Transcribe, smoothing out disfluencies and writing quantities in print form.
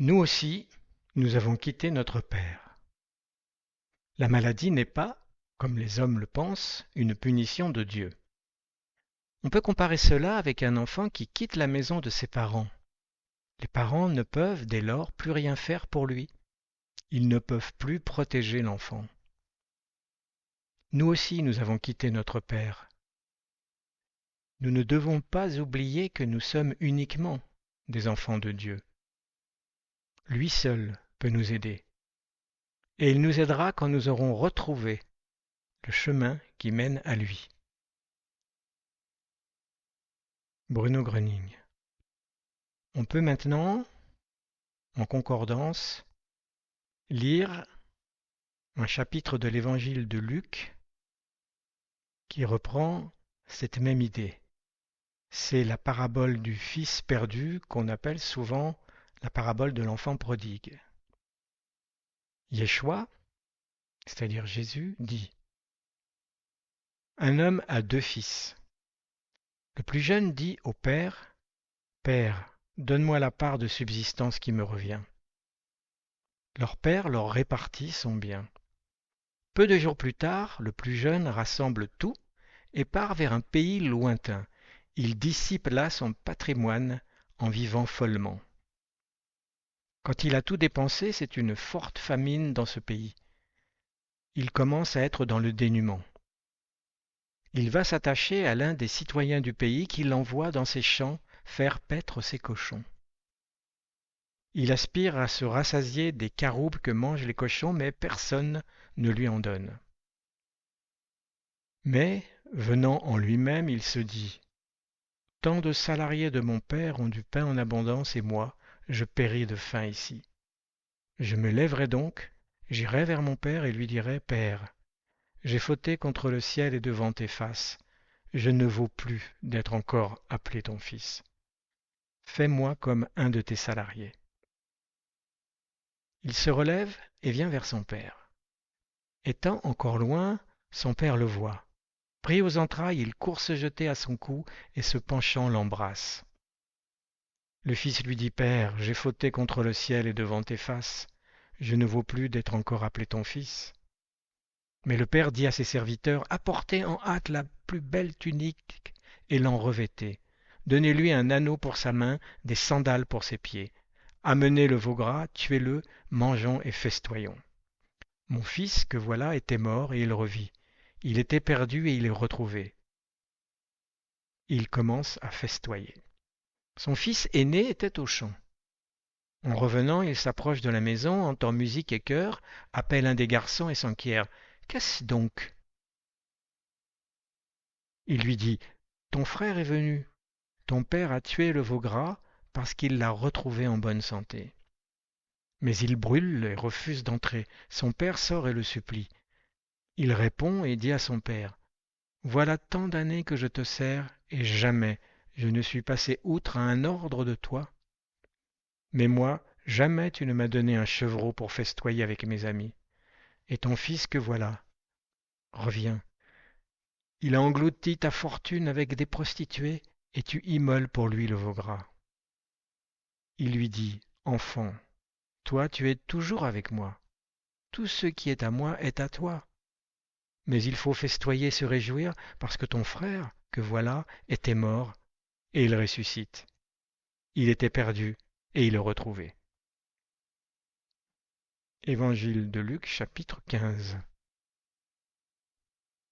Nous aussi, nous avons quitté notre Père. La maladie n'est pas, comme les hommes le pensent, une punition de Dieu. On peut comparer cela avec un enfant qui quitte la maison de ses parents. Les parents ne peuvent dès lors plus rien faire pour lui. Ils ne peuvent plus protéger l'enfant. Nous aussi, nous avons quitté notre Père. Nous ne devons pas oublier que nous sommes uniquement des enfants de Dieu. Lui seul peut nous aider. Et il nous aidera quand nous aurons retrouvé le chemin qui mène à lui. Bruno Gröning. On peut maintenant, en concordance, lire un chapitre de l'évangile de Luc qui reprend cette même idée. C'est la parabole du fils perdu qu'on appelle souvent la parabole de l'enfant prodigue. Yeshua, c'est-à-dire Jésus, dit: Un homme a deux fils. Le plus jeune dit au père: Père, donne-moi la part de subsistance qui me revient. Leur père leur répartit son bien. Peu de jours plus tard, le plus jeune rassemble tout et part vers un pays lointain. Il dissipe là son patrimoine en vivant follement. Quand il a tout dépensé, c'est une forte famine dans ce pays. Il commence à être dans le dénuement. Il va s'attacher à l'un des citoyens du pays qui l'envoie dans ses champs faire paître ses cochons. Il aspire à se rassasier des caroubes que mangent les cochons, mais personne ne lui en donne. Mais, venant en lui-même, il se dit: Tant de salariés de mon père ont du pain en abondance et moi, je péris de faim ici. Je me lèverai donc, j'irai vers mon père et lui dirai: Père, j'ai fauté contre le ciel et devant tes faces. Je ne vaux plus d'être encore appelé ton fils. Fais-moi comme un de tes salariés. Il se relève et vient vers son père. Étant encore loin, son père le voit. Pris aux entrailles, il court se jeter à son cou et se penchant l'embrasse. Le fils lui dit: Père, j'ai fauté contre le ciel et devant tes faces. Je ne vaux plus d'être encore appelé ton fils. Mais le père dit à ses serviteurs: Apportez en hâte la plus belle tunique et l'en revêtez. Donnez-lui un anneau pour sa main, des sandales pour ses pieds. Amenez le veau gras, tuez-le, mangeons et festoyons. Mon fils, que voilà, était mort et il revit. Il était perdu et il est retrouvé. Il commence à festoyer. Son fils aîné était au champ. En revenant, il s'approche de la maison, entend musique et chœurs, appelle un des garçons et s'enquiert: Qu'est-ce donc? Il lui dit: Ton frère est venu. Ton père a tué le veau gras parce qu'il l'a retrouvé en bonne santé. Mais il brûle et refuse d'entrer. Son père sort et le supplie. Il répond et dit à son père: Voilà tant d'années que je te sers, et jamais je ne suis passé outre à un ordre de toi. Mais moi, jamais tu ne m'as donné un chevreau pour festoyer avec mes amis. Et ton fils que voilà, reviens. Il a englouti ta fortune avec des prostituées, et tu immoles pour lui le veau gras. Il lui dit: Enfant, toi tu es toujours avec moi. Tout ce qui est à moi est à toi. Mais il faut festoyer et se réjouir parce que ton frère, que voilà, était mort et il ressuscite. Il était perdu et il est retrouvé. Évangile de Luc, chapitre 15.